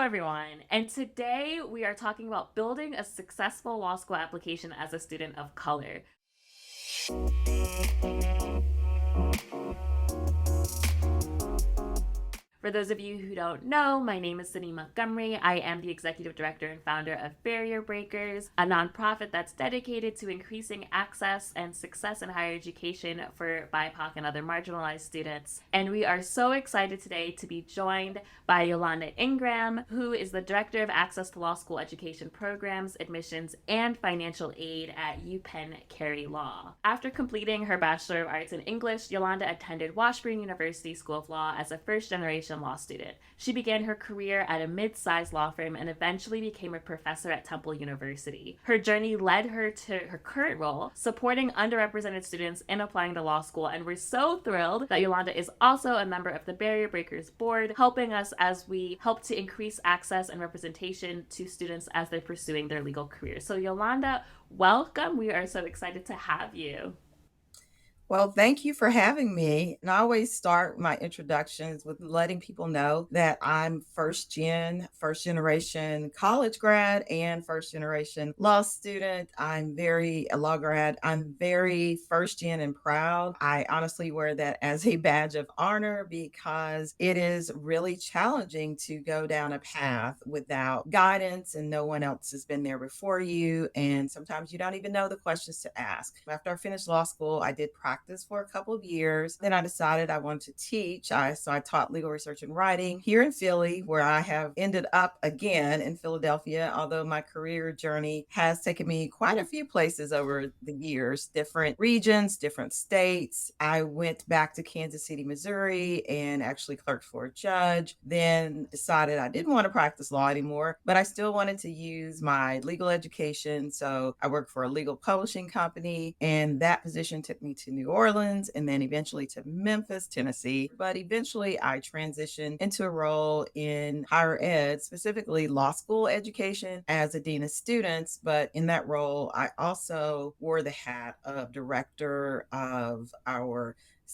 everyone. And today we are talking about building a successful law school application as a student of color. For those of you who don't know, my name is Sydney Montgomery. I am the executive director and founder of Barrier Breakers, a nonprofit that's dedicated to increasing access and success in higher education for BIPOC and other marginalized students. And we are so excited today to be joined by Yolanda Ingram, who is the director of Access to Law School Education Programs, Admissions, and Financial Aid at Penn Carey Law. After completing her Bachelor of Arts in English, Yolanda attended Washburn University School of Law as a first-generation law student. She began her career at a mid-sized law firm and eventually became a professor at Temple University. Her journey led her to her current role, supporting underrepresented students in applying to law school, and we're so thrilled that Yolanda is also a member of the Barrier Breakers board, helping us as we help to increase access and representation to students as they're pursuing their legal careers. So Yolanda, welcome. We are so excited to have you. Well, thank you for having me. And I always start my introductions with letting people know that I'm first generation college grad and first generation law student. I'm very a law grad. I'm very first gen and proud. I honestly wear that as a badge of honor because it is really challenging to go down a path without guidance and no one else has been there before you. And sometimes you don't even know the questions to ask. After I finished law school, I did practice for a couple of years. Then I decided I wanted to teach. So I taught legal research and writing here in Philly, where I have ended up again in Philadelphia, although my career journey has taken me quite a few places over the years, different regions, different states. I went back to Kansas City, Missouri, and actually clerked for a judge. Then decided I didn't want to practice law anymore, but I still wanted to use my legal education. So I worked for a legal publishing company, and that position took me to New Orleans and then eventually to Memphis, Tennessee. But eventually I transitioned into a role in higher ed, specifically law school education as a dean of students. But in that role, I also wore the hat of director of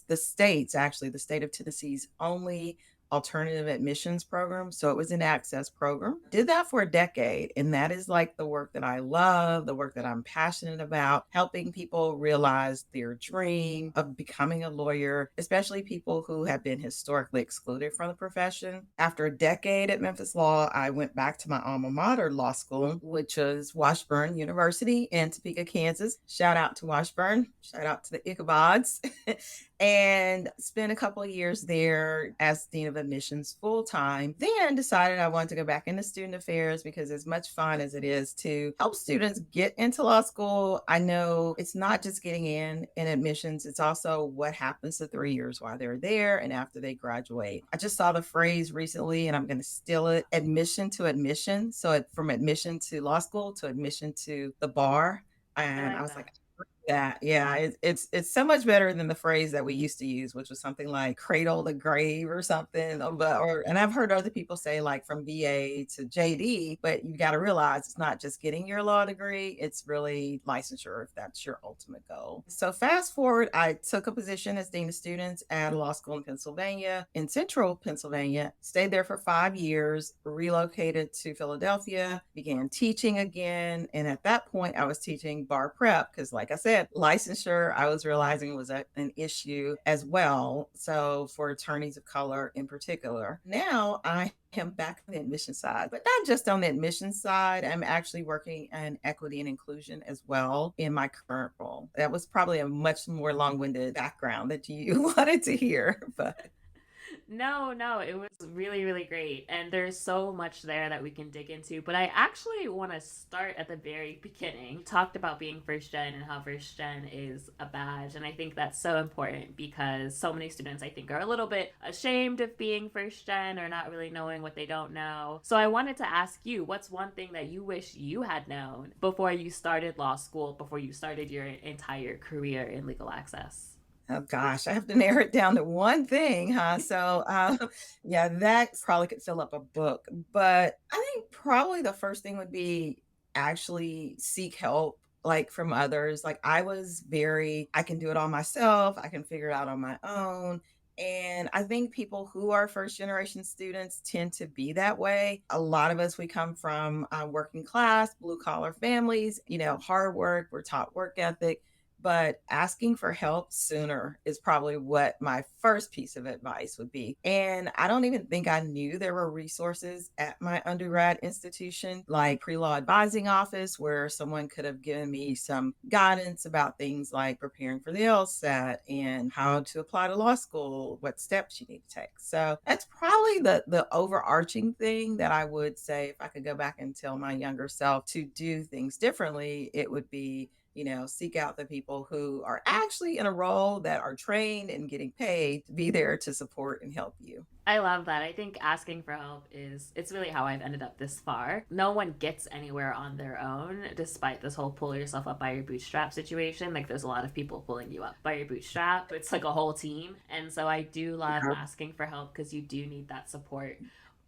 the state of Tennessee's only alternative admissions program. So it was an access program. Did that for a decade. And that is like the work that I love, the work that I'm passionate about, helping people realize their dream of becoming a lawyer, especially people who have been historically excluded from the profession. After a decade at Memphis Law, I went back to my alma mater law school, which was Washburn University in Topeka, Kansas. Shout out to Washburn. Shout out to the Ichabods. And spent a couple of years there as dean of admissions full time. Then decided I wanted to go back into student affairs because as much fun as it is to help students get into law school, I know it's not just getting in admissions, it's also what happens the 3 years while they're there and after they graduate. I just saw the phrase recently and I'm going to steal it, admission to admission. So from admission to law school to admission to the bar. I And I like was that. like, yeah, it's so much better than the phrase that we used to use, which was something like cradle to grave or something. And I've heard other people say like from BA to JD, but you got to realize it's not just getting your law degree; it's really licensure if that's your ultimate goal. So fast forward, I took a position as dean of students at a law school in Pennsylvania, in central Pennsylvania. Stayed there for 5 years, relocated to Philadelphia, began teaching again, and at that point, I was teaching bar prep because, like I said, licensure, I was realizing was an issue as well. So for attorneys of color in particular, now I am back on the admission side, but not just on the admission side. I'm actually working in equity and inclusion as well in my current role. That was probably a much more long-winded background that you wanted to hear, but No, it was really, really great. And there's so much there that we can dig into. But I actually want to start at the very beginning. You talked about being first gen and how first gen is a badge. And I think that's so important because so many students, I think, are a little bit ashamed of being first gen or not really knowing what they don't know. So I wanted to ask you, what's one thing that you wish you had known before you started law school, before you started your entire career in legal access? oh gosh, I have to narrow it down to one thing, huh? Yeah, that probably could fill up a book. But I think probably the first thing would be actually seek help like from others. Like I was very, I can do it all myself. I can figure it out on my own. And I think people who are first generation students tend to be that way. A lot of us, we come from working class, blue collar families, hard work, we're taught work ethic. But asking for help sooner is probably what my first piece of advice would be. And I don't even think I knew there were resources at my undergrad institution, like pre-law advising office, where someone could have given me some guidance about things like preparing for the LSAT and how to apply to law school, what steps you need to take. So that's probably the overarching thing that I would say if I could go back and tell my younger self to do things differently, it would be seek out the people who are actually in a role that are trained and getting paid to be there to support and help you. I love that. I think asking for help it's really how I've ended up this far. No one gets anywhere on their own despite this whole pull yourself up by your bootstrap situation. Like there's a lot of people pulling you up by your bootstrap. It's like a whole team. And so I do love Yeah. asking for help because you do need that support.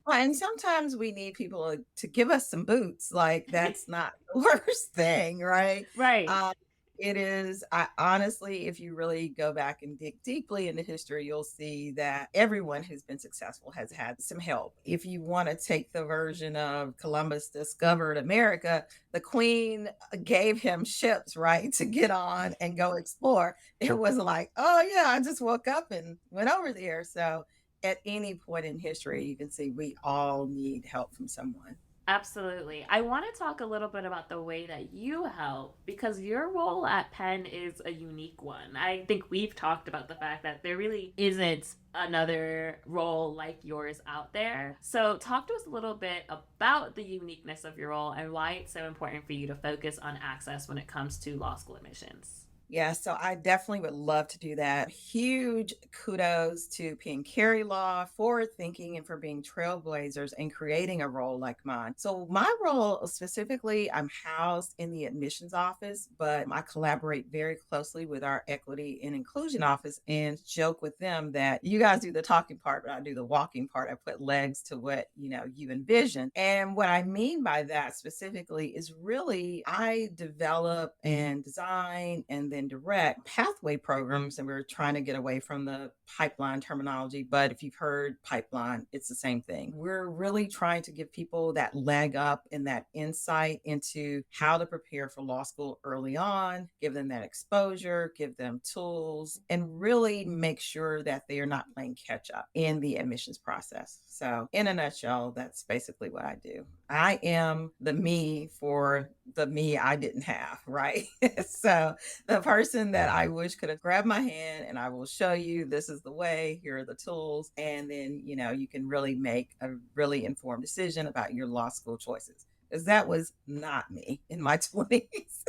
Well, and sometimes we need people to give us some boots. Like that's not the worst thing, right? Right. Um, it is. I honestly, if you really go back and dig deeply into history, you'll see that everyone who's been successful has had some help. If you want to take the version of Columbus discovered America, the Queen gave him ships, right, to get on and go explore. It wasn't like, oh yeah, I just woke up and went over there. So at any point in history, you can see we all need help from someone. Absolutely. I want to talk a little bit about the way that you help because your role at Penn is a unique one. I think we've talked about the fact that there really isn't another role like yours out there. So, talk to us a little bit about the uniqueness of your role and why it's so important for you to focus on access when it comes to law school admissions. Yeah, so I definitely would love to do that. Huge kudos to Penn Carey Law for thinking and for being trailblazers and creating a role like mine. So, my role specifically, I'm housed in the admissions office, but I collaborate very closely with our equity and inclusion office and joke with them that you guys do the talking part, but I do the walking part. I put legs to what you envision. And what I mean by that specifically is really I develop and design and then direct pathway programs, and we're trying to get away from the pipeline terminology, but if you've heard pipeline, it's the same thing. We're really trying to give people that leg up and that insight into how to prepare for law school early on, give them that exposure, give them tools, and really make sure that they are not playing catch up in the admissions process. So in a nutshell, that's basically what I do. I am the me for the me I didn't have, right? So the person that I wish could have grabbed my hand and I will show you this is the way, here are the tools. And then, you can really make a really informed decision about your law school choices. Because that was not me in my 20s.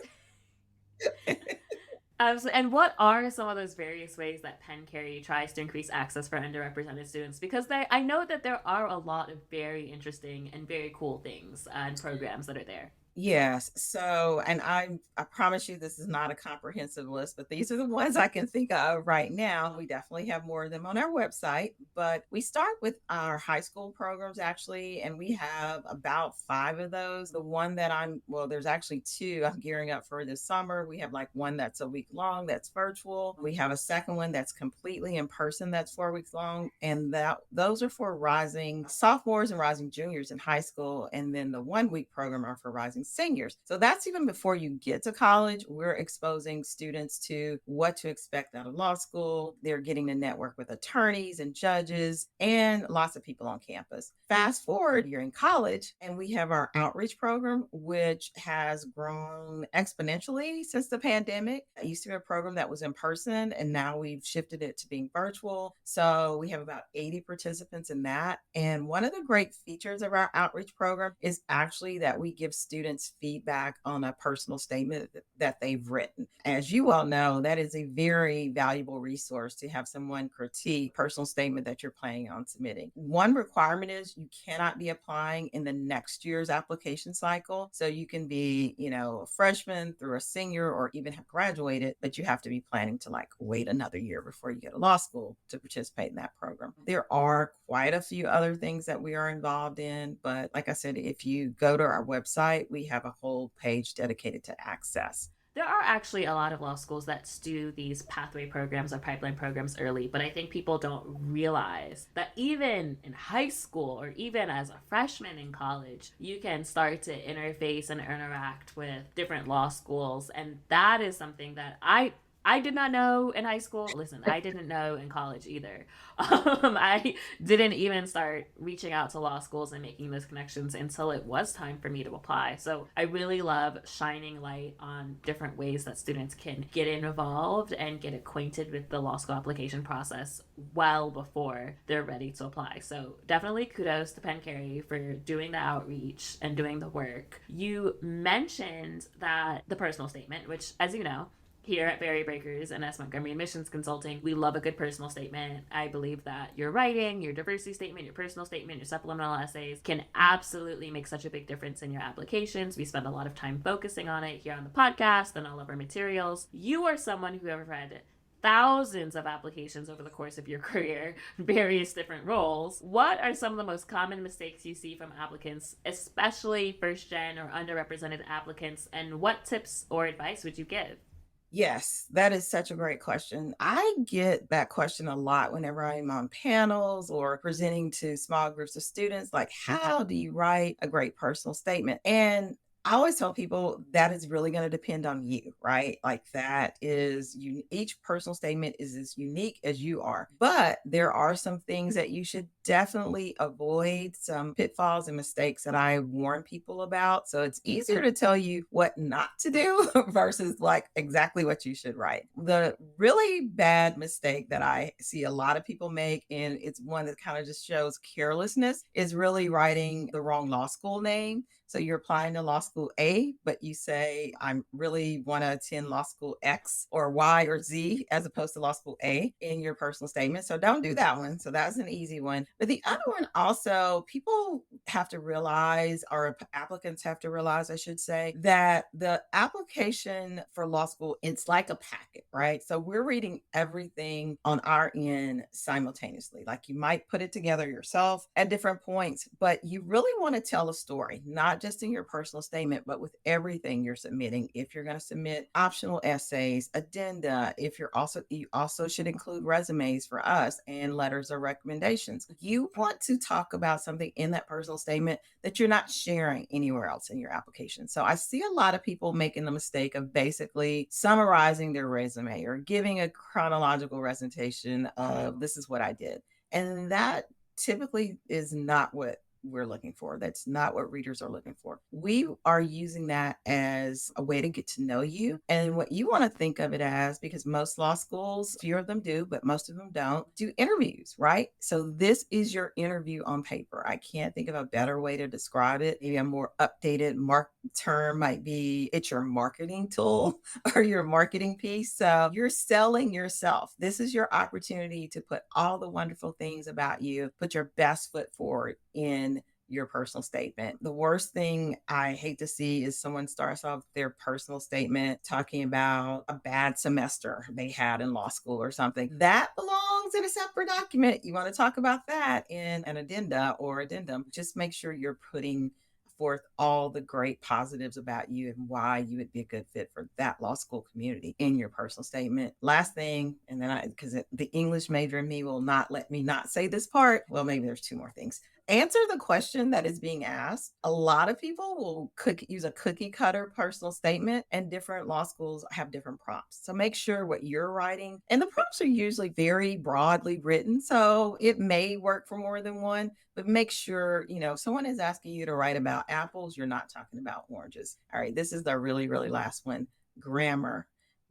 And what are some of those various ways that Penn Carey tries to increase access for underrepresented students? Because I know that there are a lot of very interesting and very cool things and programs that are there. Yes. So, and I promise you this is not a comprehensive list, but these are the ones I can think of right now. We definitely have more of them on our website, but we start with our high school programs actually, and we have about 5 of those. The one that there's actually 2 I'm gearing up for this summer. We have like one that's a week long, that's virtual. We have a second one that's completely in person, that's 4 weeks long, and those are for rising sophomores and rising juniors in high school, and then the 1 week program are for rising seniors. So that's even before you get to college. We're exposing students to what to expect out of law school. They're getting to network with attorneys and judges and lots of people on campus. Fast forward, you're in college, and we have our outreach program, which has grown exponentially since the pandemic. It used to be a program that was in person, and now we've shifted it to being virtual. So we have about 80 participants in that. And one of the great features of our outreach program is actually that we give students feedback on a personal statement that they've written. As you all know, that is a very valuable resource to have someone critique personal statement that you're planning on submitting. One requirement is you cannot be applying in the next year's application cycle. So you can be, a freshman through a senior or even have graduated, but you have to be planning to like wait another year before you go to law school to participate in that program. There are quite a few other things that we are involved in, but like I said, if you go to our website, we have a whole page dedicated to access. There are actually a lot of law schools that do these pathway programs or pipeline programs early, but I think people don't realize that even in high school or even as a freshman in college, you can start to interface and interact with different law schools. And that is something that I did not know in high school. Listen, I didn't know in college either. I didn't even start reaching out to law schools and making those connections until it was time for me to apply. So I really love shining light on different ways that students can get involved and get acquainted with the law school application process well before they're ready to apply. So definitely kudos to Penn Carey for doing the outreach and doing the work. You mentioned that the personal statement, which, as you know, here at Barrier Breakers and as Montgomery Admissions Consulting, we love a good personal statement. I believe that your writing, your diversity statement, your personal statement, your supplemental essays can absolutely make such a big difference in your applications. We spend a lot of time focusing on it here on the podcast and all of our materials. You are someone who have read thousands of applications over the course of your career, various different roles. What are some of the most common mistakes you see from applicants, especially first gen or underrepresented applicants, and what tips or advice would you give? Yes, that is such a great question. I get that question a lot whenever I'm on panels or presenting to small groups of students, like, how do you write a great personal statement? And I always tell people that is really going to depend on you, right? Like that is you each personal statement is as unique as you are. But there are some things that you should definitely avoid, some pitfalls and mistakes that I warn people about. So it's easier to tell you what not to do versus like exactly what you should write. The really bad mistake that I see a lot of people make, and it's one that kind of just shows carelessness, is really writing the wrong law school name. So you're applying to law school A, but you say, I really want to attend law school X or Y or Z as opposed to law school A in your personal statement. So don't do that one. So that's an easy one. But the other one also, people have to realize, or applicants have to realize, I should say, that the application for law school, it's like a packet, right? So we're reading everything on our end simultaneously. Like you might put it together yourself at different points, but you really want to tell a story, not just in your personal statement, but with everything you're submitting. If you're going to submit optional essays, addenda, if you also should include resumes for us and letters of recommendations. You want to talk about something in that personal statement that you're not sharing anywhere else in your application. So I see a lot of people making the mistake of basically summarizing their resume or giving a chronological recitation of this is what I did. And that typically is not what we're looking for. That's not what readers are looking for. We are using that as a way to get to know you. And what you want to think of it as, because most law schools, few of them do, but most of them don't, do interviews, right? So this is your interview on paper. I can't think of a better way to describe it. Maybe a more updated term might be it's your marketing tool or your marketing piece. So you're selling yourself. This is your opportunity to put all the wonderful things about you, put your best foot forward in your personal statement. The worst thing I hate to see is someone starts off their personal statement talking about a bad semester they had in law school or something. That belongs in a separate document. You want to talk about that in an addenda or addendum. Just make sure you're putting forth all the great positives about you and why you would be a good fit for that law school community in your personal statement. Last thing, and then because the English major in me will not let me not say this part. Well, maybe there's two more things. Answer the question that is being asked. A lot of people will use a cookie cutter personal statement, and different law schools have different prompts. So make sure what you're writing, and the prompts are usually very broadly written. So it may work for more than one, but make sure, if someone is asking you to write about apples, you're not talking about oranges. All right, this is the really, really last one. Grammar.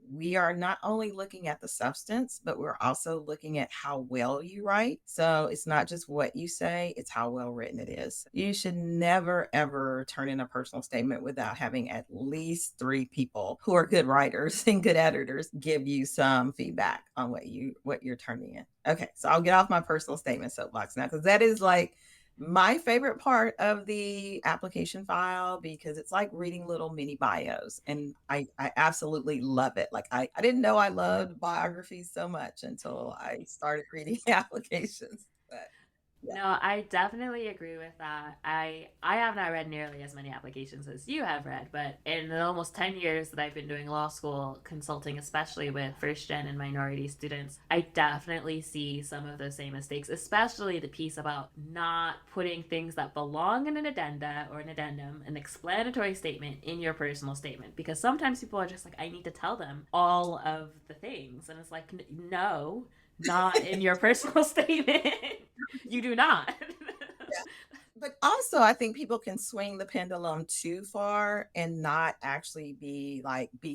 We are not only looking at the substance, but we're also looking at how well you write. So it's not just what you say, it's how well written it is. You should never, ever turn in a personal statement without having at least three people who are good writers and good editors give you some feedback on what you're turning in. Okay, so I'll get off my personal statement soapbox now, because that is like my favorite part of the application file, because it's like reading little mini bios, and I absolutely love it. Like I didn't know I loved biographies so much until I started reading applications. But No, I definitely agree with that. I have not read nearly as many applications as you have read, but in the almost 10 years that I've been doing law school consulting, especially with first gen and minority students, I definitely see some of those same mistakes, especially the piece about not putting things that belong in an addenda or an addendum, an explanatory statement in your personal statement. Because sometimes people are just like, I need to tell them all of the things. And it's like, no, not in your personal statement. You do not. But also, I think people can swing the pendulum too far and not actually be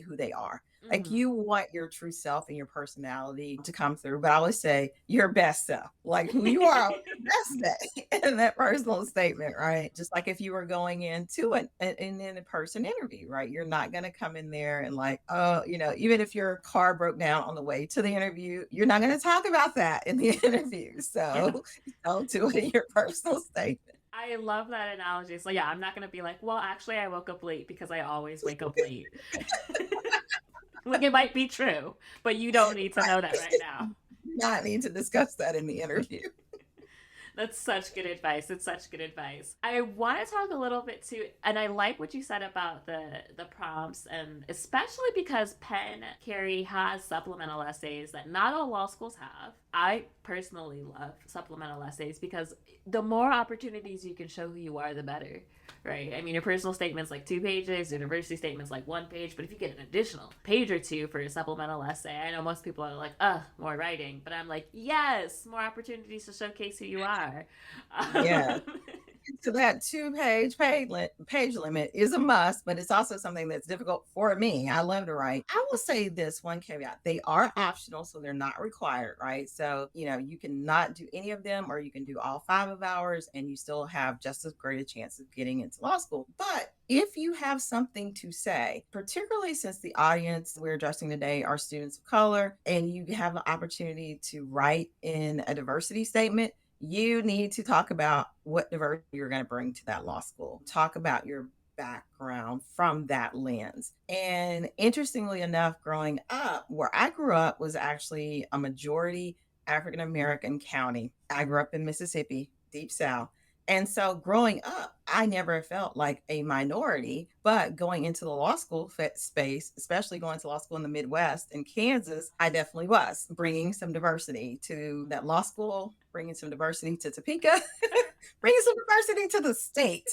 who they are. Like Mm-hmm. you want your true self and your personality to come through, but I always say your best self, like who you are on your best day in that personal statement, right? Just like if you were going into an in-person interview, right? You're not going to come in there and like, oh, even if your car broke down on the way to the interview, you're not going to talk about that in the interview. Yeah. So don't do it in your personal statement. I love that analogy. So yeah, I'm not gonna be like, well, actually, I woke up late because I always wake up late. Like it might be true, but you don't need to know that right now. Not need to discuss that in the interview. That's such good advice. It's such good advice. I want to talk a little bit too, and I like what you said about the prompts, and especially because Penn Carey has supplemental essays that not all law schools have. I personally love supplemental essays because the more opportunities you can show who you are, the better. Right? I mean, your personal statement's like 2 pages, university statement's like 1 page, but if you get an additional page or two for a supplemental essay, I know most people are like, more writing, but I'm like, yes, more opportunities to showcase who you are. Yeah. Um, So that page limit is a must, but it's also something that's difficult for me. I love to write. I will say this one caveat: they are optional, so they're not required, right? So you can not do any of them, or you can do all 5 of ours, and you still have just as great a chance of getting into law school. But if you have something to say, particularly since the audience we're addressing today are students of color, and you have the opportunity to write in a diversity statement, you need to talk about what diversity you're going to bring to that law school. Talk about your background from that lens. And interestingly enough, growing up, where I grew up was actually a majority African American county. I grew up in Mississippi, deep South. And so growing up, I never felt like a minority, but going into the law school space, especially going to law school in the Midwest in Kansas, I definitely was bringing some diversity to that law school, bringing some diversity to Topeka, bringing some diversity to the state.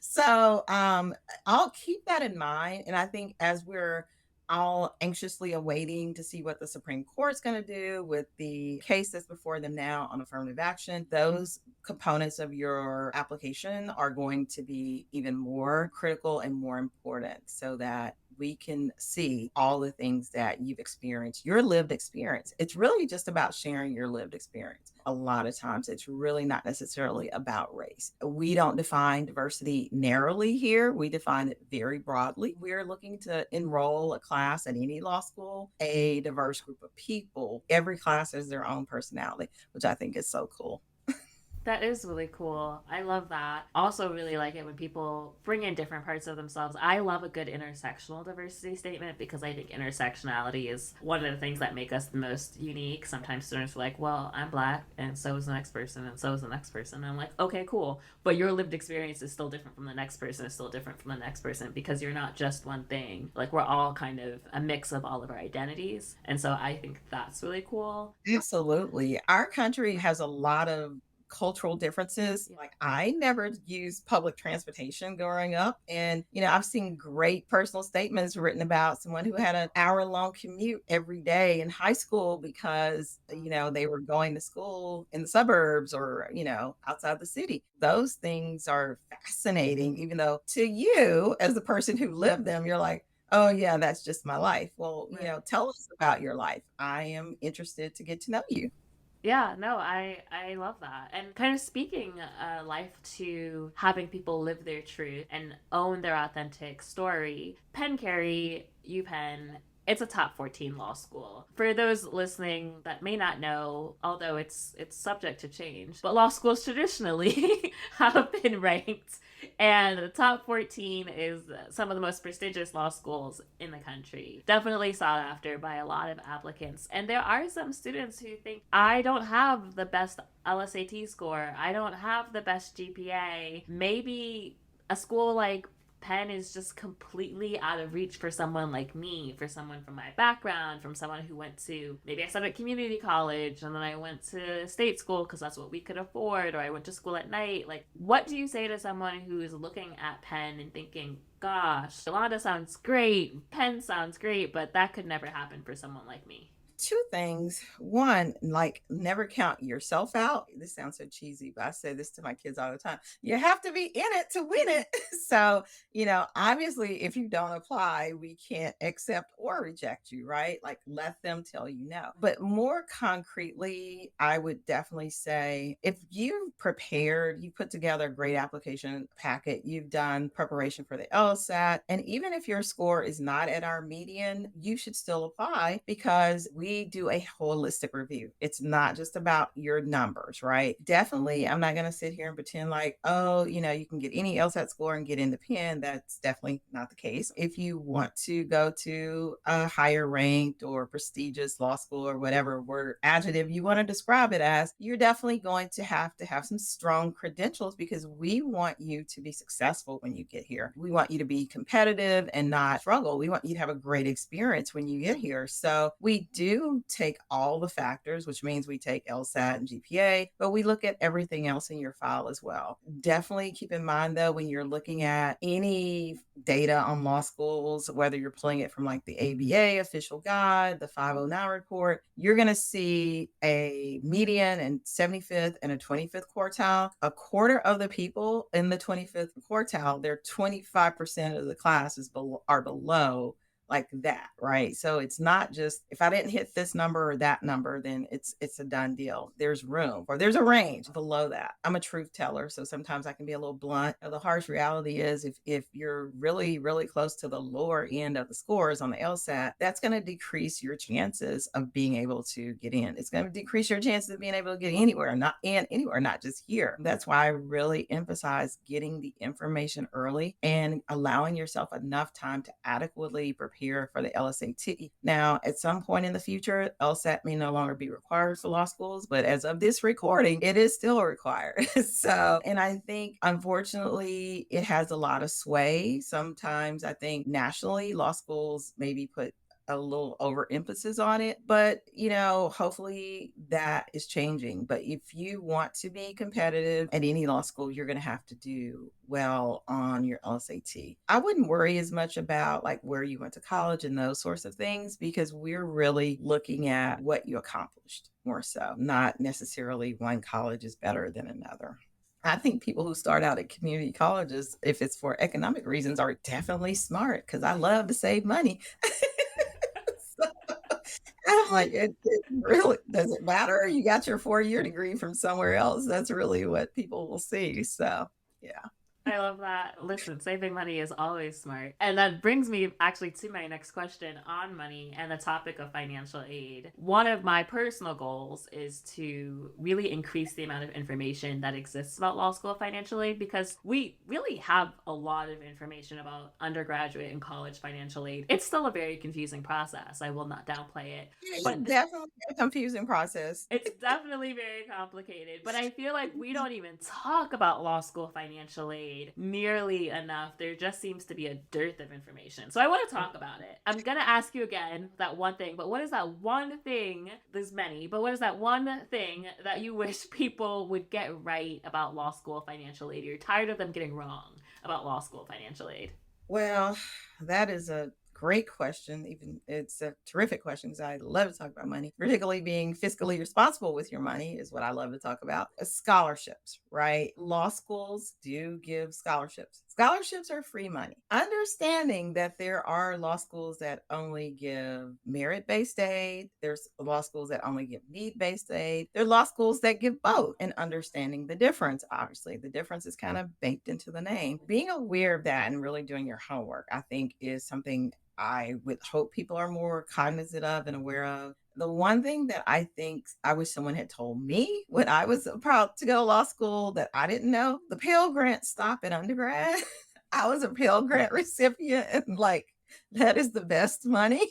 So I'll keep that in mind. And I think as we're all anxiously awaiting to see what the Supreme Court's going to do with the case that's before them now on affirmative action, those components of your application are going to be even more critical and more important so that we can see all the things that you've experienced, your lived experience. It's really just about sharing your lived experience. A lot of times, it's really not necessarily about race. We don't define diversity narrowly here, we define it very broadly. We're looking to enroll a class at any law school, a diverse group of people. Every class has their own personality, which I think is so cool. That is really cool. I love that. Also, really like it when people bring in different parts of themselves. I love a good intersectional diversity statement because I think intersectionality is one of the things that make us the most unique. Sometimes students are like, well, I'm black, and so is the next person, and so is the next person. And I'm like, okay, cool. But your lived experience is still different from the next person, is still different from the next person because you're not just one thing. Like, we're all kind of a mix of all of our identities. And so I think that's really cool. Absolutely. Our country has a lot of cultural differences. Like I never used public transportation growing up. And, I've seen great personal statements written about someone who had an hour-long commute every day in high school because, they were going to school in the suburbs or, outside the city. Those things are fascinating, even though to you, as the person who lived them, you're like, oh yeah, that's just my life. Well, Right. tell us about your life. I am interested to get to know you. Yeah, no, I love that. And kind of speaking life to having people live their truth and own their authentic story. Penn Carey, UPenn, It's a top 14 law school. For those listening that may not know, although it's subject to change, but law schools traditionally have been ranked, and the top 14 is some of the most prestigious law schools in the country. Definitely sought after by a lot of applicants. And there are some students who think, I don't have the best LSAT score, I don't have the best GPA. Maybe a school like Penn is just completely out of reach for someone like me, for someone from my background, from someone who went to, maybe I started community college and then I went to state school because that's what we could afford, or I went to school at night. Like, what do you say to someone who is looking at Penn and thinking, gosh, Yolanda sounds great, Penn sounds great, but that could never happen for someone like me? Two things. One, like never count yourself out. This sounds so cheesy, but I say this to my kids all the time. You have to be in it to win it. So, obviously, if you don't apply, we can't accept or reject you, right? Like let them tell you no. But more concretely, I would definitely say if you prepared, you put together a great application packet, you've done preparation for the LSAT, and even if your score is not at our median, you should still apply because we do a holistic review. It's not just about your numbers, right? Definitely, I'm not going to sit here and pretend like, oh, you can get any LSAT score and get in the Penn. That's definitely not the case. If you want to go to a higher ranked or prestigious law school or whatever word adjective you want to describe it as, you're definitely going to have some strong credentials because we want you to be successful when you get here. We want you to be competitive and not struggle. We want you to have a great experience when you get here. So we do take all the factors, which means we take LSAT and GPA, but we look at everything else in your file as well. Definitely keep in mind, though, when you're looking at any data on law schools, whether you're pulling it from like the ABA official guide, the 509 report, you're going to see a median and 75th and a 25th quartile. A quarter of the people in the 25th quartile, they're 25% of the classes are below like that, right? So it's not just if I didn't hit this number or that number, then it's a done deal. There's room or there's a range below that. I'm a truth teller, so sometimes I can be a little blunt. The harsh reality is if you're really, really close to the lower end of the scores on the LSAT, that's going to decrease your chances of being able to get in. It's going to decrease your chances of being able to get anywhere, not just here. That's why I really emphasize getting the information early and allowing yourself enough time to adequately prepare for the LSAT. Now, at some point in the future, LSAT may no longer be required for law schools, but as of this recording, it is still required. So, and I think unfortunately, it has a lot of sway. Sometimes I think nationally, law schools maybe put a little overemphasis on it, but hopefully that is changing. But if you want to be competitive at any law school, you're going to have to do well on your LSAT. I wouldn't worry as much about like where you went to college and those sorts of things because we're really looking at what you accomplished more so, not necessarily one college is better than another. I think people who start out at community colleges, if it's for economic reasons, are definitely smart because I love to save money. I'm like, it really doesn't matter. You got your 4-year degree from somewhere else. That's really what people will see. So, yeah. I love that. Listen, saving money is always smart. And that brings me actually to my next question on money and the topic of financial aid. One of my personal goals is to really increase the amount of information that exists about law school financial aid because we really have a lot of information about undergraduate and college financial aid. It's still a very confusing process. I will not downplay it. It's But definitely a confusing process. it's definitely very complicated, but I feel like we don't even talk about law school financial aid nearly enough. There just seems to be a dearth of information. So I want to talk about it. I'm going to ask you again that one thing, but what is that one thing? There's many, but what is that one thing that you wish people would get right about law school financial aid? You're tired of them getting wrong about law school financial aid. Well, that is a great question. Even it's a terrific question because I love to talk about money, particularly being fiscally responsible with your money is what I love to talk about. Scholarships, right? Law schools do give scholarships. Scholarships are free money. Understanding that there are law schools that only give merit-based aid. There's law schools that only give need-based aid. There are law schools that give both and understanding the difference. Obviously, the difference is kind of baked into the name. Being aware of that and really doing your homework, I think is something I would hope people are more cognizant of and aware of. The one thing that I think I wish someone had told me when I was about to go to law school that I didn't know, the Pell Grant stop at undergrad. I was a Pell Grant recipient and like that is the best money.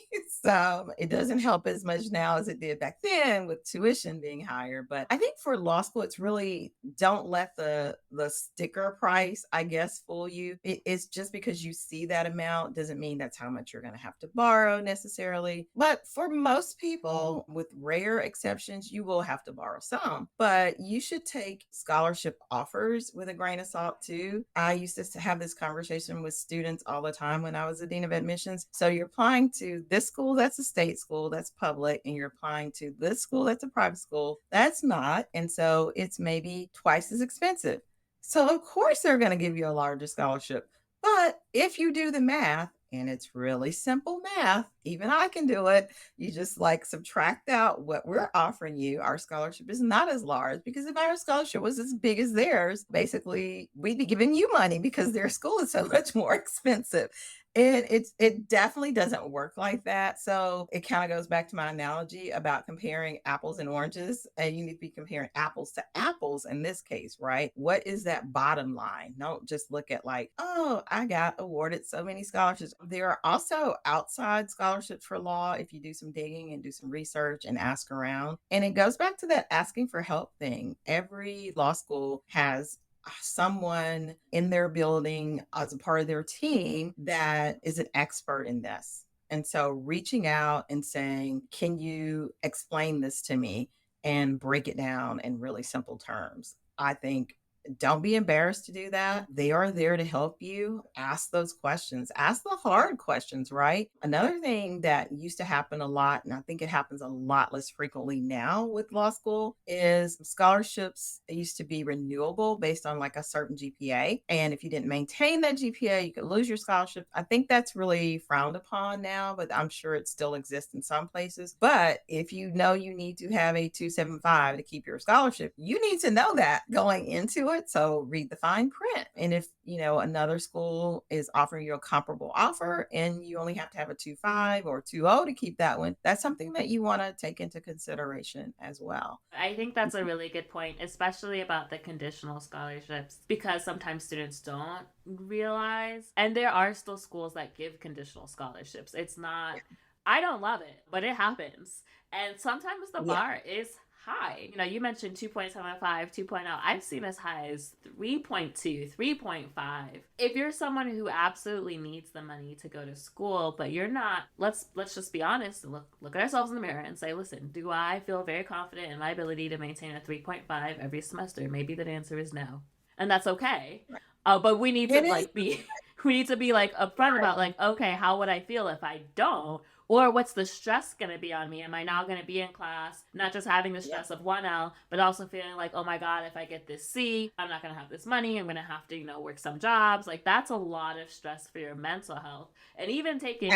So it doesn't help as much now as it did back then with tuition being higher. But I think for law school, it's really don't let the sticker price, I guess, fool you. It's just because you see that amount doesn't mean that's how much you're going to have to borrow necessarily. But for most people, with rare exceptions, you will have to borrow some. But you should take scholarship offers with a grain of salt too. I used to have this conversation with students all the time when I was a dean of admissions. So you're applying to this school that's a state school that's public, and you're applying to this school that's a private school that's not. And so it's maybe twice as expensive. So of course they're going to give you a larger scholarship. But if you do the math, and it's really simple math, even I can do it. You just like subtract out what we're offering you. Our scholarship is not as large because if our scholarship was as big as theirs, basically we'd be giving you money because their school is so much more expensive. And it definitely doesn't work like that. So it kind of goes back to my analogy about comparing apples and oranges. And you need to be comparing apples to apples in this case, right? What is that bottom line? Don't just look at like, oh, I got awarded so many scholarships. There are also outside scholarships for law if you do some digging and do some research and ask around. And it goes back to that asking for help thing. Every law school has someone in their building as a part of their team that is an expert in this. And so reaching out and saying, can you explain this to me and break it down in really simple terms? I think don't be embarrassed to do that. They are there to help you. Ask those questions. Ask the hard questions, right? Another thing that used to happen a lot, and I think it happens a lot less frequently now with law school, is scholarships used to be renewable based on like a certain GPA. And if you didn't maintain that GPA, you could lose your scholarship. I think that's really frowned upon now, but I'm sure it still exists in some places. But if you know you need to have a 275 to keep your scholarship, you need to know that going into it. So read the fine print. And if, another school is offering you a comparable offer and you only have to have a 2.5 or 2.0 to keep that one, that's something that you want to take into consideration as well. I think that's a really good point, especially about the conditional scholarships, because sometimes students don't realize, and there are still schools that give conditional scholarships. It's not, I don't love it, but it happens. And sometimes the Yeah. bar is high. You mentioned 2.75, 2.0. I've seen as high as 3.2, 3.5. If you're someone who absolutely needs the money to go to school, but you're not, let's just be honest and look at ourselves in the mirror and say, listen, do I feel very confident in my ability to maintain a 3.5 every semester? Maybe the answer is no. And that's okay. But we need to It is. like be we need to be like upfront about like, okay, how would I feel if I don't? Or what's the stress going to be on me? Am I now going to be in class, not just having the stress of 1L, but also feeling like, oh my God, if I get this C, I'm not going to have this money. I'm going to have to, work some jobs. Like that's a lot of stress for your mental health. And even taking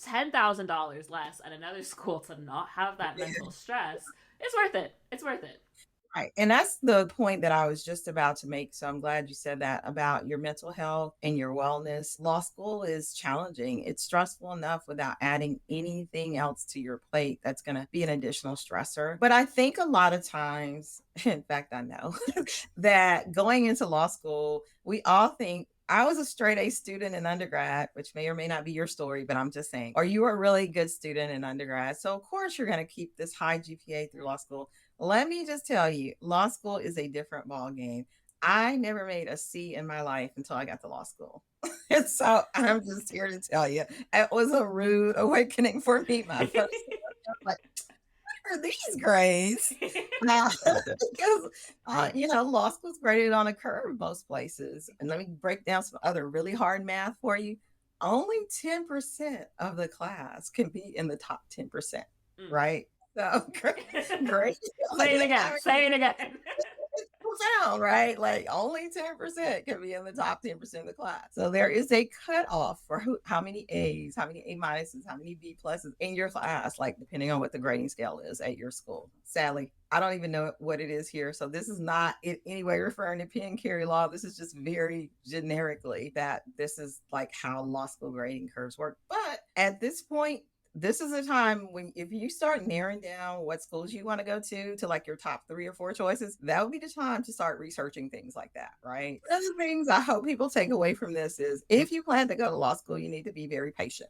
$10,000 less at another school to not have that mental stress, it's worth it. It's worth it. Right. And that's the point that I was just about to make. So I'm glad you said that about your mental health and your wellness. Law school is challenging. It's stressful enough without adding anything else to your plate that's going to be an additional stressor. But I think a lot of times, in fact, I know that going into law school, we all think, I was a straight A student in undergrad, which may or may not be your story, but I'm just saying, or you were a really good student in undergrad. So, of course, you're going to keep this high GPA through law school. Let me just tell you, law school is a different ball game. I never made a C in my life until I got to law school. And so I'm just here to tell you, it was a rude awakening for me. My first year, I was like, what are these grades? Now, because, law school's graded on a curve most places. And let me break down some other really hard math for you. Only 10% of the class can be in the top 10%, right? So great. Say it again. Say it again. town, right? Like only 10% can be in the top 10% of the class. So there is a cutoff for how many A's, how many A minuses, how many B pluses in your class, like depending on what the grading scale is at your school. Sadly, I don't even know what it is here. So this is not in any way referring to Penn Carey Law. This is just very generically that this is like how law school grading curves work. But at this point, this is a time when if you start narrowing down what schools you want to go to like your top 3 or 4 choices, that would be the time to start researching things like that, right? One of the things I hope people take away from this is if you plan to go to law school, you need to be very patient.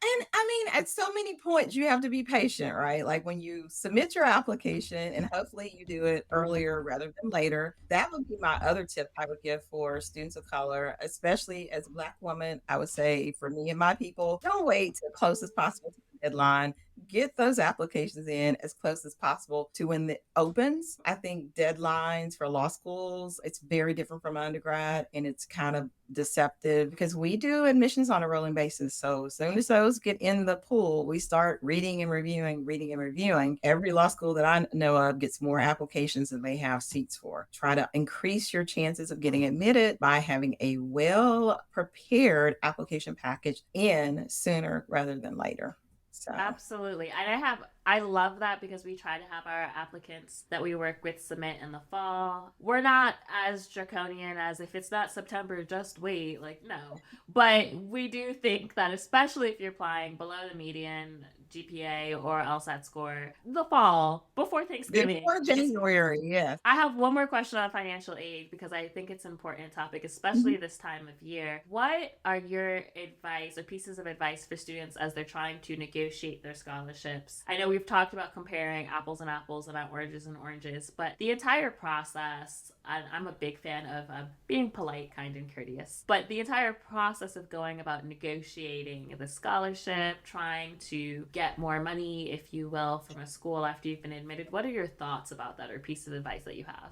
And I mean, at so many points, you have to be patient, right? Like when you submit your application, and hopefully you do it earlier rather than later. That would be my other tip I would give for students of color, especially as a Black woman. I would say for me and my people, don't wait till close as possible to the deadline. Get those applications in as close as possible to when it opens. I think deadlines for law schools, it's very different from undergrad and it's kind of deceptive because we do admissions on a rolling basis. So as soon as those get in the pool, we start reading and reviewing, reading and reviewing. Every law school that I know of gets more applications than they have seats for. Try to increase your chances of getting admitted by having a well prepared application package in sooner rather than later. So Absolutely. And I love that because we try to have our applicants that we work with submit in the fall. We're not as draconian as if it's not September, just wait. Like, no. But we do think that, especially if you're applying below the median GPA or LSAT score, the fall before Thanksgiving. before January, yes. I have one more question on financial aid because I think it's an important topic, especially this time of year. What are your advice or pieces of advice for students as they're trying to negotiate their scholarships? I know we've talked about comparing apples and apples and not oranges and oranges, but the entire process, I'm a big fan of being polite, kind, and courteous, but the entire process of going about negotiating the scholarship, trying to get more money, if you will, from a school after you've been admitted, what are your thoughts about that or pieces of advice that you have?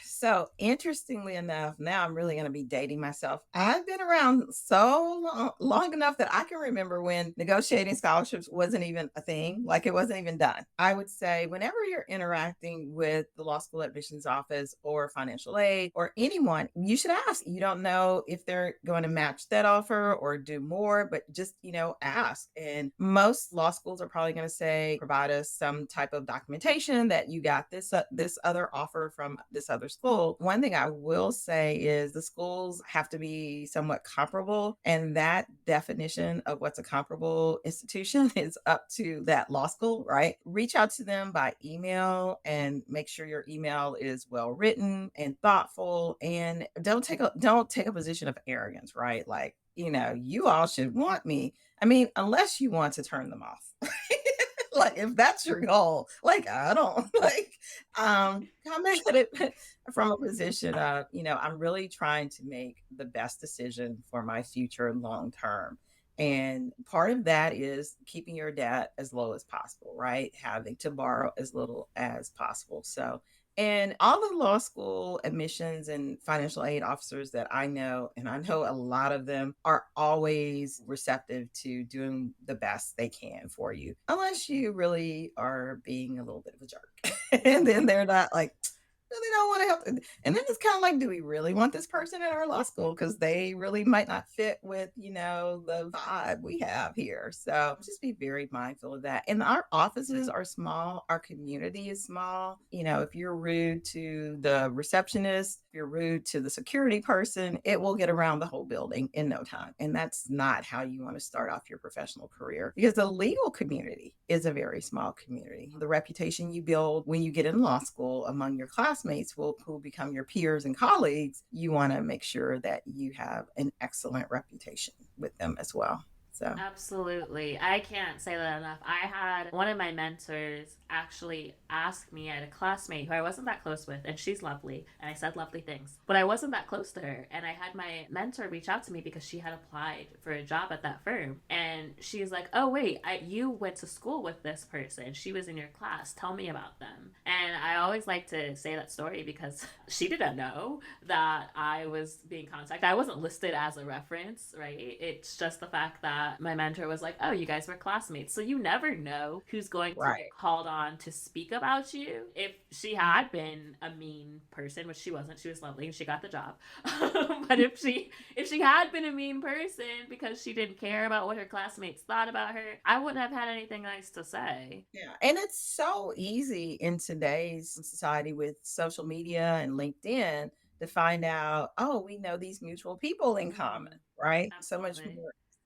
So interestingly enough, now I'm really going to be dating myself. I've been around so long enough that I can remember when negotiating scholarships wasn't even a thing, like it wasn't even done. I would say whenever you're interacting with the law school admissions office or financial aid or anyone, you should ask. You don't know if they're going to match that offer or do more, but just, ask. And most law schools are probably going to say, provide us some type of documentation that you got this other offer from this other school. One thing I will say is the schools have to be somewhat comparable, and that definition of what's a comparable institution is up to that law school, right? Reach out to them by email and make sure your email is well written and thoughtful, and don't take a position of arrogance, right? Like, you all should want me. I mean, unless you want to turn them off. Like if that's your goal, like I don't like come at it from a position of, I'm really trying to make the best decision for my future long term. And part of that is keeping your debt as low as possible, right? Having to borrow as little as possible. So and all the law school admissions and financial aid officers that I know, and I know a lot of them are always receptive to doing the best they can for you, unless you really are being a little bit of a jerk. And then they're not like, really don't want to help. And then it's kind of like, do we really want this person at our law school? Because they really might not fit with, the vibe we have here. So just be very mindful of that. And our offices are small. Our community is small. If you're rude to the receptionist, if you're rude to the security person, it will get around the whole building in no time. And that's not how you want to start off your professional career because the legal community is a very small community. The reputation you build when you get in law school among your classmates who become your peers and colleagues, you want to make sure that you have an excellent reputation with them as well. So Absolutely. I can't say that enough. I had one of my mentors actually ask me, I had a classmate who I wasn't that close with, and she's lovely, and I said lovely things, but I wasn't that close to her. And I had my mentor reach out to me because she had applied for a job at that firm. And she's like, oh, wait, you went to school with this person. She was in your class. Tell me about them. And I always like to say that story because she didn't know that I was being contacted. I wasn't listed as a reference, right? It's just the fact that that my mentor was like, oh, you guys were classmates. So you never know who's going to Right. get called on to speak about you. If she had been a mean person, which she wasn't, she was lovely and she got the job. But if she had been a mean person because she didn't care about what her classmates thought about her, I wouldn't have had anything nice to say. Yeah. And it's so easy in today's society with social media and LinkedIn to find out, oh, we know these mutual people in common, Mm-hmm. right? Absolutely.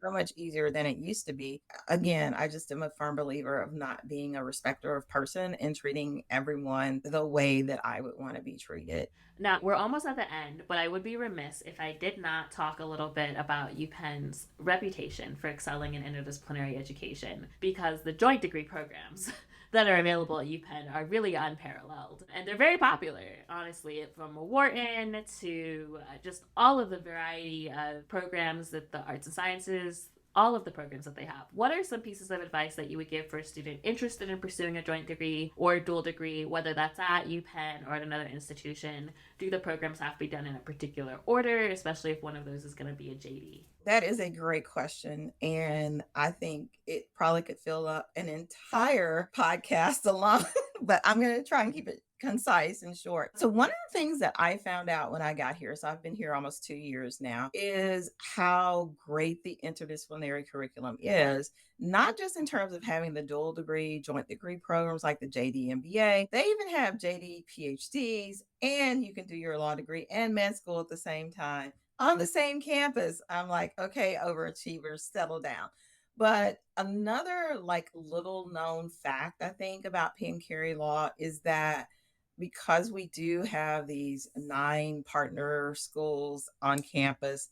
So much easier than it used to be. Again, I just am a firm believer of not being a respecter of person and treating everyone the way that I would want to be treated. Now, we're almost at the end, but I would be remiss if I did not talk a little bit about UPenn's reputation for excelling in interdisciplinary education, because the joint degree programs that are available at UPenn are really unparalleled. And they're very popular, honestly, from Wharton to just all of the variety of programs that the arts and sciences, all of the programs that they have. What are some pieces of advice that you would give for a student interested in pursuing a joint degree or a dual degree, whether that's at UPenn or at another institution? Do the programs have to be done in a particular order, especially if one of those is going to be a JD? That is a great question. And I think it probably could fill up an entire podcast alone, but I'm going to try and keep it concise and short. So, one of the things that I found out when I got here, so I've been here almost 2 years now, is how great the interdisciplinary curriculum is, not just in terms of having the dual degree, joint degree programs like the JD MBA. They even have JD PhDs, and you can do your law degree and med school at the same time on the same campus. I'm like, okay, overachievers, settle down. But another like little known fact I think about Penn Carey Law is that because we do have these 9 partner schools on campus,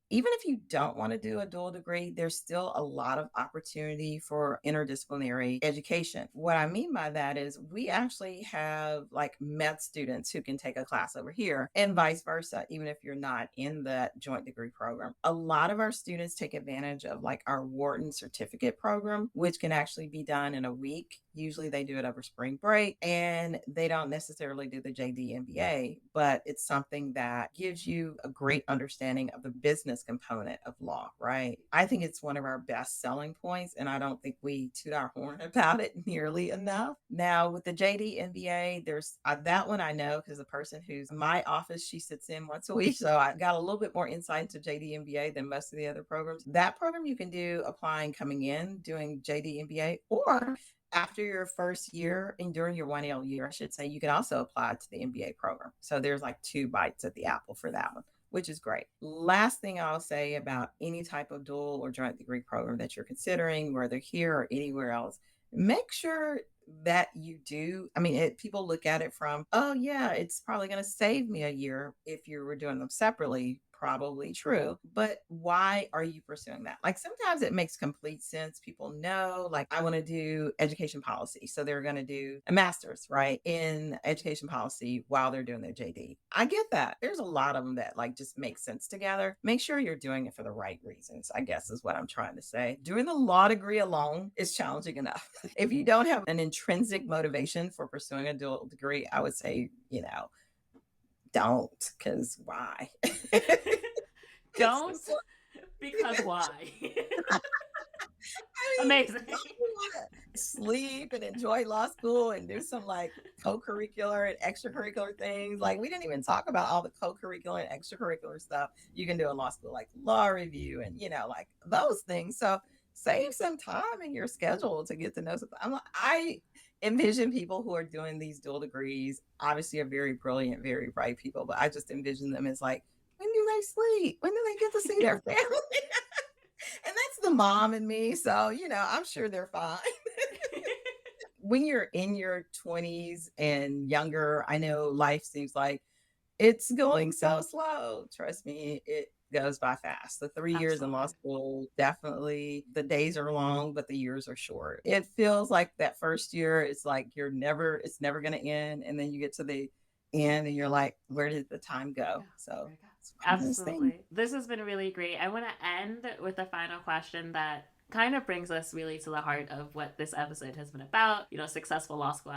even if you don't want to do a dual degree, there's still a lot of opportunity for interdisciplinary education. What I mean by that is we actually have like med students who can take a class over here and vice versa, even if you're not in that joint degree program. A lot of our students take advantage of like our Wharton certificate program, which can actually be done in a week. Usually they do it over spring break and they don't necessarily do the JD MBA, but it's something that gives you a great understanding of the business component of law, right? I think it's one of our best selling points, and I don't think we toot our horn about it nearly enough. Now, with the JD MBA, there's that one I know because the person who's in my office, she sits in once a week. So I got a little bit more insight into JD MBA than most of the other programs. That program you can do applying coming in, doing JD MBA, or after your first year and during your 1L year, I should say, you can also apply to the MBA program. So there's like 2 bites at the apple for that one, which is great. Last thing I'll say about any type of dual or joint degree program that you're considering, whether here or anywhere else, make sure that you do. I mean, people look at it from, oh, yeah, it's probably going to save me a year if you were doing them separately. Probably true. But why are you pursuing that? Like sometimes it makes complete sense. People know, like, I want to do education policy. So they're going to do a master's, right, in education policy while they're doing their JD. I get that. There's a lot of them that like just make sense together. Make sure you're doing it for the right reasons, I guess is what I'm trying to say. Doing the law degree alone is challenging enough. If you don't have an intrinsic motivation for pursuing a dual degree, I would say, don't, because why? It's Don't, just like, because why? I mean, Amazing. don't you want to sleep and enjoy law school and do some like co-curricular and extracurricular things? Like we didn't even talk about all the co-curricular and extracurricular stuff you can do in law school, like law review and like those things. So save some time in your schedule to get to know something. I envision people who are doing these dual degrees, obviously are very brilliant, very bright people, but I just envision them as like, when do they sleep? When do they get to see their family? And that's the mom in me. So, I'm sure they're fine. When you're in your 20s and younger, I know life seems like it's going so slow. Trust me, it goes by fast. The 3 years in law Absolutely. school, definitely the days are long, but the years are short. It feels like that first year, it's like it's never going to end. And then you get to the end and you're like, where did the time go? So it's one of those things. Absolutely. This has been really great. I want to end with a final question that kind of brings us really to the heart of what this episode has been about, successful law school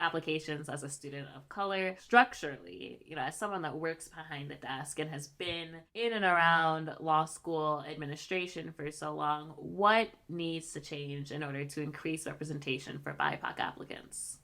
applications as a student of color. Structurally, as someone that works behind the desk and has been in and around law school administration for so long, what needs to change in order to increase representation for BIPOC applicants?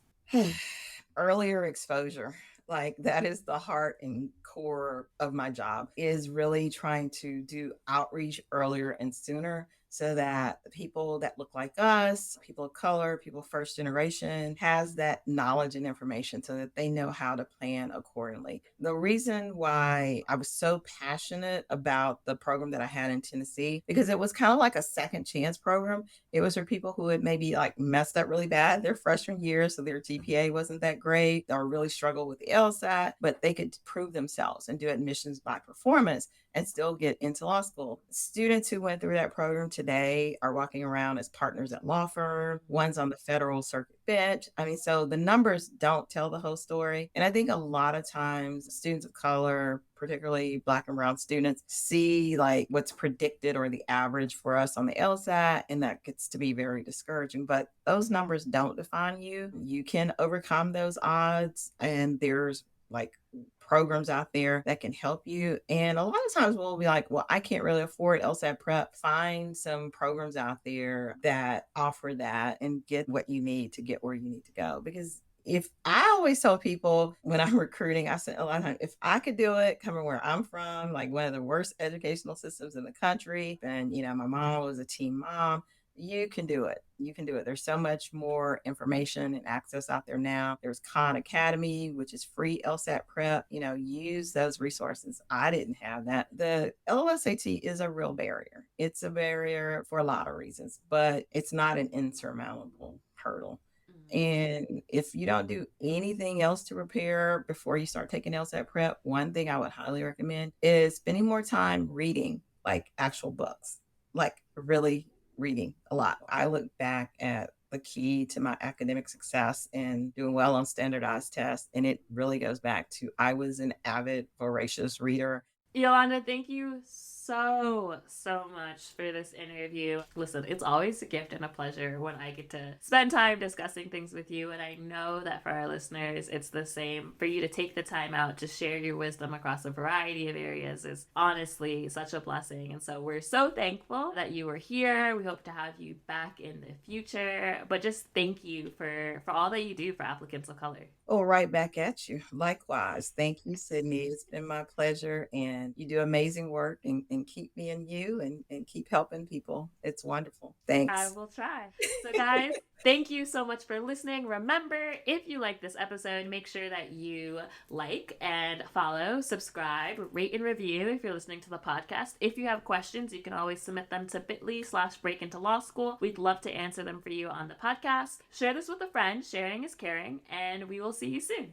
Earlier exposure. Like that is the heart and core of my job, is really trying to do outreach earlier and sooner so that people that look like us, people of color, people first generation, has that knowledge and information so that they know how to plan accordingly. The reason why I was so passionate about the program that I had in Tennessee, because it was kind of like a second chance program. It was for people who had maybe like messed up really bad their freshman year, so their GPA wasn't that great, or really struggled with the LSAT, but they could prove themselves and do admissions by performance and still get into law school. Students who went through that program today are walking around as partners at law firms. One's on the federal circuit bench. I mean, so the numbers don't tell the whole story. And I think a lot of times students of color, particularly Black and brown students, see like what's predicted or the average for us on the LSAT, and that gets to be very discouraging. But those numbers don't define you. You can overcome those odds, and there's like programs out there that can help you. And a lot of times we'll be like, well, I can't really afford LSAT prep. Find some programs out there that offer that and get what you need to get where you need to go. Because if I always tell people when I'm recruiting, I said a lot of times, if I could do it coming where I'm from, like one of the worst educational systems in the country, and my mom was a teen mom, you can do it. You can do it. There's so much more information and access out there now. There's Khan Academy, which is free LSAT prep. Use those resources. I didn't have that. The LSAT is a real barrier. It's a barrier for a lot of reasons, but it's not an insurmountable hurdle. And if you don't do anything else to prepare before you start taking LSAT prep, one thing I would highly recommend is spending more time reading like actual books, like really reading a lot. I look back at the key to my academic success and doing well on standardized tests, and it really goes back to I was an avid, voracious reader. Yolanda, thank you so much for this interview. Listen, it's always a gift and a pleasure when I get to spend time discussing things with you, and I know that for our listeners it's the same. For you to take the time out to share your wisdom across a variety of areas is honestly such a blessing, and so we're so thankful that you were here. We hope to have you back in the future, but just thank you for all that you do for applicants of color. Oh, right back at you. Likewise. Thank you, Sydney. It's been my pleasure, and you do amazing work, and keep being you, and keep helping people. It's wonderful. Thanks. I will try. So guys, thank you so much for listening. Remember, if you like this episode, make sure that you like and follow, subscribe, rate and review if you're listening to the podcast. If you have questions, you can always submit them to bit.ly/breakintolawschool. We'd love to answer them for you on the podcast. Share this with a friend. Sharing is caring, and we will see you soon.